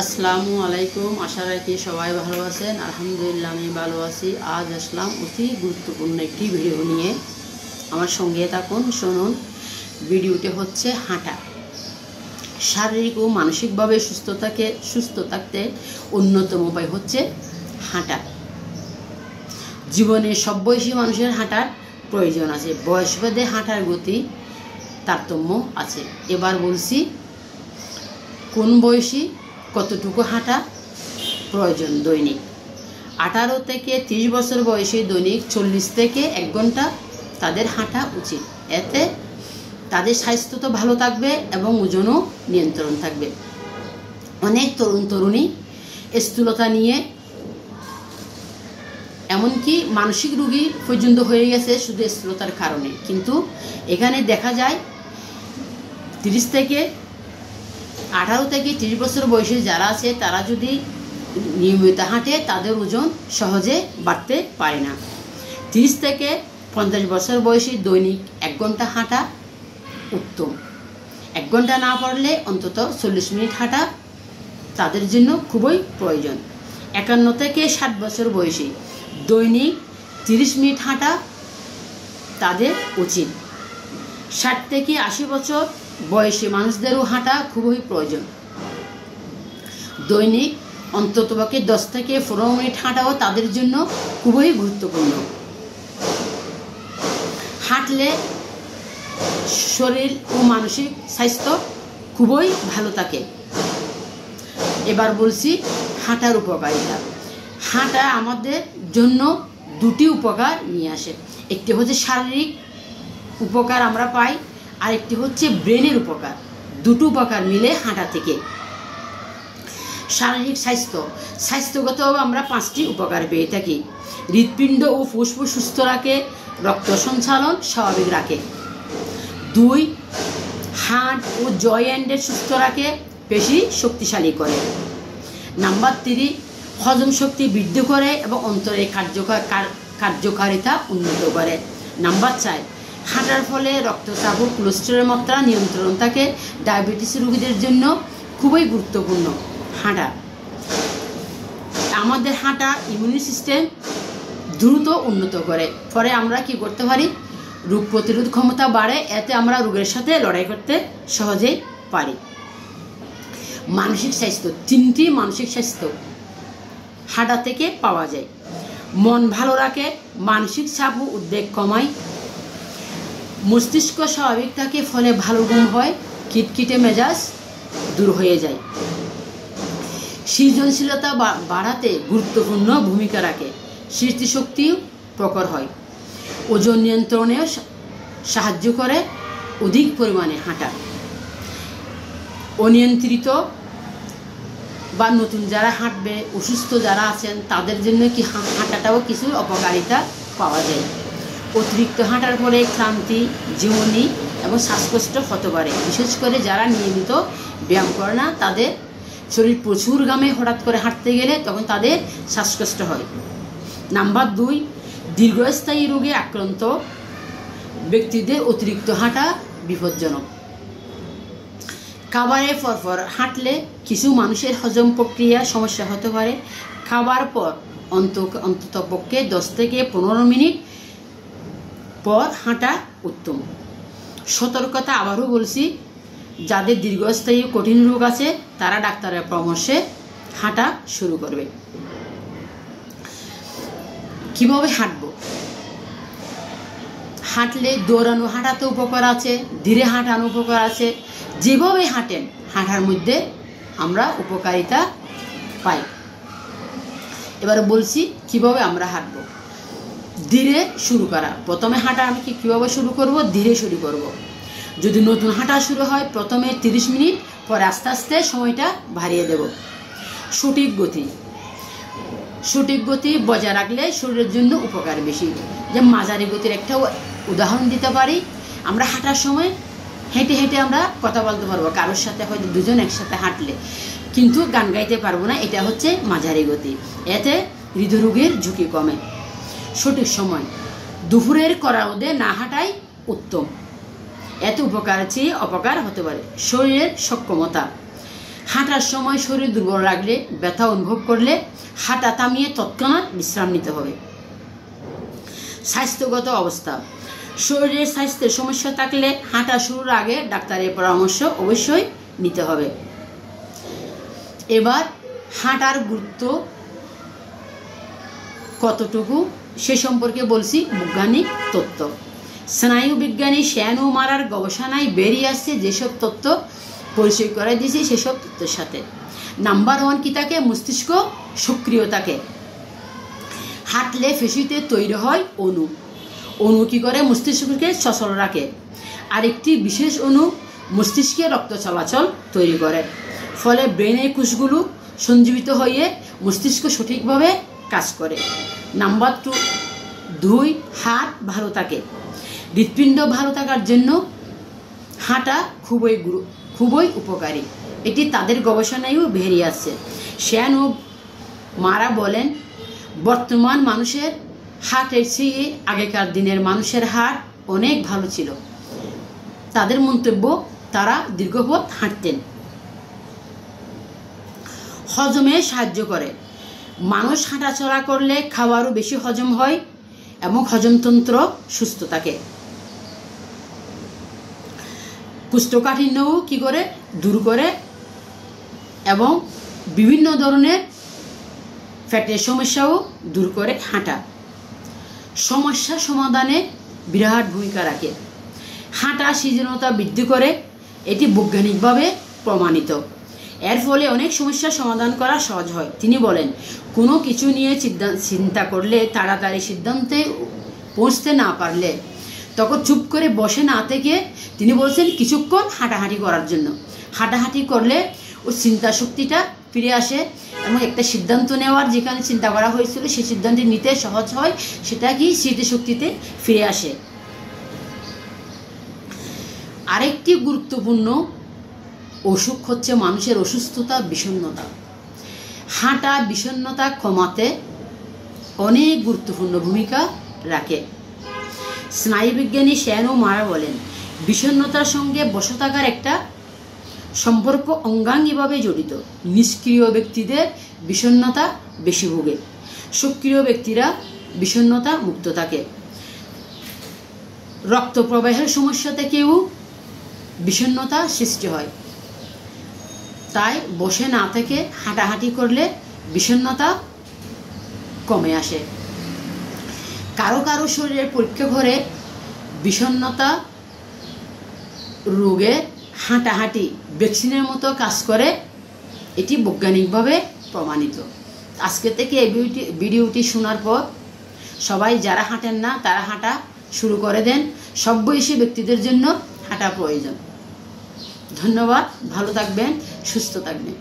আসসালামু আলাইকুম। আশা রাখি সবাই ভালো আছেন। আলহামদুলিল্লাহ আমি ভালো আছি। আজ আসলাম অতি গুরুত্বপূর্ণ একটি ভিডিও নিয়ে। আমার সঙ্গে থাকুন, শুনুন। ভিডিওটি হচ্ছে হাঁটা। শারীরিক ও মানসিকভাবে সুস্থ থাকতে অন্যতম উপায় হচ্ছে হাঁটা। জীবনে সব বয়সী মানুষের হাঁটার প্রয়োজন আছে। বয়সভেদে হাঁটার গতি তারতম্য আছে। এবার বলছি কোন বয়সী কতটুকু হাঁটা প্রয়োজন। দৈনিক 18 থেকে 30 বছর বয়সী দৈনিক 40 থেকে 1 ঘন্টা তাদের হাঁটা উচিত। এতে তাদের স্বাস্থ্য তো ভালো থাকবে এবং ওজনও নিয়ন্ত্রণ থাকবে। অনেক তরুণ তরুণী স্থূলতা নিয়ে এমনকি মানসিক রোগী পর্যন্ত হয়ে গেছে শুধু স্থূলতার কারণে। কিন্তু এখানে দেখা যায় 18 থেকে 30 বছর বয়সী যারা আছে তারা যদি নিয়মিত হাঁটে তাদের ওজন সহজে বাড়তে পারে না। 30 থেকে 50 বছর বয়সী দৈনিক 1 ঘন্টা হাঁটা উত্তম। 1 ঘন্টা না পারলে অন্তত 40 মিনিট হাঁটা তাদের জন্য খুবই প্রয়োজন। 51 থেকে 60 বছর বয়সী দৈনিক 30 মিনিট হাঁটা তাদের উচিত। 60 থেকে 80 বছর বয়সী মানুষদেরও হাঁটা খুবই প্রয়োজন। দৈনিক অন্ততপক্ষে 10 থেকে 15 মিনিট হাঁটাও তাদের জন্য খুবই গুরুত্বপূর্ণ। হাঁটলে শরীর ও মানসিক স্বাস্থ্য খুবই ভালো থাকে। এবার বলছি হাঁটার উপকারিতা। হাঁটা আমাদের জন্য দুটি উপকার নিয়ে আসে। একটি হচ্ছে শারীরিক উপকার আমরা পাই, আর একটি হচ্ছে ব্রেনের উপকার। দুটো উপকার মিলে হাঁটা থেকে। শারীরিক স্বাস্থ্যগতভাবে আমরা 5টি উপকার পেয়ে থাকি। হৃৎপিণ্ড ও ফুসফুস সুস্থ রাখে, রক্ত সঞ্চালন স্বাভাবিক রাখে। 2, হার্ট ও জয়েন্টের সুস্থ রাখে, পেশি শক্তিশালী করে। নাম্বার 3, হজম শক্তি বৃদ্ধি করে এবং অন্তরের কার্যকারিতা উন্নত করে। নাম্বার 4, হাঁটার ফলে রক্তচাপ ও কোলেস্টেরলের মাত্রা নিয়ন্ত্রণ থাকে। ডায়াবেটিস রোগীদের জন্য খুবই গুরুত্বপূর্ণ হাঁটা। আমাদের হাঁটা ইমিউনি সিস্টেম দ্রুত উন্নত করে। ফলে আমরা কি করতে পারি? রোগ প্রতিরোধ ক্ষমতা বাড়ে। এতে আমরা রোগের সাথে লড়াই করতে সহজেই পারি। মানসিক স্বাস্থ্য। 3টি মানসিক স্বাস্থ্য হাঁটা থেকে পাওয়া যায়। মন ভালো রাখে, মানসিক চাপ ও উদ্বেগ কমায়, মস্তিষ্ক স্বাভাবিক থাকে, ফলে ভালো ঘুম হয়, খিটখিটে মেজাজ দূর হয়ে যায়। সৃজনশীলতা বাড়াতে গুরুত্বপূর্ণ ভূমিকা রাখে, স্মৃতিশক্তিও প্রখর হয়, ওজন নিয়ন্ত্রণেও সাহায্য করে। অধিক পরিমাণে হাঁটা অনিয়ন্ত্রিত বা নতুন যারা হাঁটবে, অসুস্থ যারা আছেন তাদের জন্য কি হাঁটাটাও কিছু অপকারিতা পাওয়া যায়। অতিরিক্ত হাঁটার ফলে ক্লান্তি, ঝিমুনি এবং শ্বাসকষ্ট হতে পারে। বিশেষ করে যারা নিয়মিত ব্যায়াম করে না, তাদের শরীর প্রচুর ঘামে, হঠাৎ করে হাঁটতে গেলে তখন তাদের শ্বাসকষ্ট হয়। নাম্বার 2, দীর্ঘস্থায়ী রোগে আক্রান্ত ব্যক্তিদের অতিরিক্ত হাঁটা বিপজ্জনক। খাবারের পর হাঁটলে কিছু মানুষের হজম প্রক্রিয়া সমস্যা হতে পারে। খাবার পর অন্ততপক্ষে 10 থেকে 15 মিনিট পর হাঁটা উত্তম। সতর্কতা আবারও বলছি, যাদের দীর্ঘস্থায়ী কঠিন রোগ আছে তারা ডাক্তারের পরামর্শে হাঁটা শুরু করবে। কিভাবে হাঁটবো? হাঁটলে দৌড়ানো হাঁটাতে উপকার আছে, ধীরে হাঁটানো উপকার আছে। যেভাবে হাঁটেন হাঁটার মধ্যে আমরা উপকারিতা পাই। এবার বলছি কিভাবে আমরা হাঁটবো। ধীরে শুরু করা। প্রথমে হাঁটা আমি কীভাবে শুরু করব? ধীরে শুরু করব। যদি নতুন হাঁটা শুরু হয় প্রথমে 30 মিনিট, পরে আস্তে আস্তে সময়টা বাড়িয়ে দেব। সঠিক গতি বজায় রাখলে শরীরের জন্য উপকার বেশি। যে মাঝারি গতির একটা উদাহরণ দিতে পারি। আমরা হাঁটার সময় হেঁটে হেঁটে আমরা কথা বলতে পারবো, কারোর সাথে হয়তো দুজন একসাথে হাঁটলে, কিন্তু গান গাইতে পারবো না। এটা হচ্ছে মাঝারি গতি। এতে হৃদরোগের ঝুঁকি কমে। সঠিক সময়। দুপুরের কড়া রোদে না হাঁটাই উত্তম। এতে উপকার চেয়ে অপকার হতে পারে। শরীরের সক্ষমতা। হাঁটার সময় শরীর দুর্বল লাগলে, ব্যথা অনুভব করলে হাঁটা থামিয়ে তৎক্ষণাৎ বিশ্রাম নিতে হবে। স্বাস্থ্যগত অবস্থা, শরীরের স্বাস্থ্যের সমস্যা থাকলে হাঁটা শুরুর আগে ডাক্তারের পরামর্শ অবশ্যই নিতে হবে। এবার হাঁটার গুরুত্ব কতটুকু সে সম্পর্কে বলছি বৈজ্ঞানিক তথ্য। স্নায়ু বিজ্ঞানী শ্যান ও মারার গবেষণায় বেরিয়ে আসছে যেসব তথ্য পরিচয় করে দিয়েছি সেসব তথ্যের সাথে। নাম্বার 1 কি থাকে? মস্তিষ্ক সক্রিয় থাকে। হাঁটলে পেশিতে তৈরি হয় অণু। অণু কি করে? মস্তিষ্ককে সচল রাখে। আরেকটি বিশেষ অণু মস্তিষ্কে রক্ত চলাচল তৈরি করে, ফলে ব্রেনের কোষগুলো সঞ্জীবিত হয়ে মস্তিষ্ক সঠিকভাবে কাজ করে। নাম্বার 2 হার্ট ভালো থাকে। হৃৎপিণ্ড ভালো থাকার জন্য হাঁটা খুবই উপকারী। এটি তাদের গবেষণায়ও বেরিয়ে আসছে। শ্যান ও মারা বলেন, বর্তমান মানুষের হার্টের চেয়ে আগেকার দিনের মানুষের হার্ট অনেক ভালো ছিল। তাদের মন্তব্য, তারা দীর্ঘপথ হাঁটতেন। হজমে সাহায্য করে। মানুষ হাঁটাচলা করলে খাবারও বেশি হজম হয় এবং হজমতন্ত্র সুস্থ থাকে। কোষ্ঠকাঠিন্যও কি করে? দূর করে এবং বিভিন্ন ধরনের ফ্যাটের সমস্যাও দূর করে হাঁটা। সমস্যা সমাধানে বিরাট ভূমিকা রাখে। হাঁটা সৃজনশীলতা বৃদ্ধি করে, এটি বৈজ্ঞানিকভাবে প্রমাণিত। এর ফলে অনেক সমস্যার সমাধান করা সহজ হয়। তিনি বলেন, কোনো কিছু নিয়ে চিন্তা করলে, তাড়াতাড়ি সিদ্ধান্তে পৌঁছতে না পারলে তখন চুপ করে বসে না থেকে তিনি বলছেন কিছুক্ষণ হাঁটাহাঁটি করার জন্য। হাঁটাহাঁটি করলে ওই চিন্তা শক্তিটা ফিরে আসে এবং একটা সিদ্ধান্ত নেওয়ার, যেখানে চিন্তা করা হয়েছিল সেই সিদ্ধান্ত নিতে সহজ হয়, সেটা কি স্মৃতিশক্তিতে ফিরে আসে। আরেকটি গুরুত্বপূর্ণ অসুখ হচ্ছে মানুষের অসুস্থতা, বিষণ্ণতা। হাঁটা বিষণ্ণতা কমাতে অনেক গুরুত্বপূর্ণ ভূমিকা রাখে। স্নায়ুবিজ্ঞানী শ্যান ও মারা বলেন, বিষণ্ণতার সঙ্গে বসে থাকার একটা সম্পর্ক অঙ্গাঙ্গিভাবে জড়িত। নিষ্ক্রিয় ব্যক্তিদের বিষণ্ণতা বেশি ভোগে, সক্রিয় ব্যক্তিরা বিষণ্ণতা মুক্ত থাকে। রক্ত প্রবাহের সমস্যা থেকেও বিষণ্ণতা সৃষ্টি হয়। তাই বসে না থেকে হাঁটাহাঁটি করলে বিষণ্ণতা কমে আসে। কারো কারো শরীরের পরীক্ষা করে বিষণ্ণতা রোগে হাঁটাহাঁটি ভ্যাকসিনের মতো কাজ করে, এটি বৈজ্ঞানিকভাবে প্রমাণিত। আজকে থেকে এই ভিডিওটি শোনার পর সবাই যারা হাঁটেন না তারা হাঁটা শুরু করে দেন। সব বয়সী ব্যক্তিদের জন্য হাঁটা প্রয়োজন। ধন্যবাদ, ভালো থাকবেন, সুস্থ থাকবেন।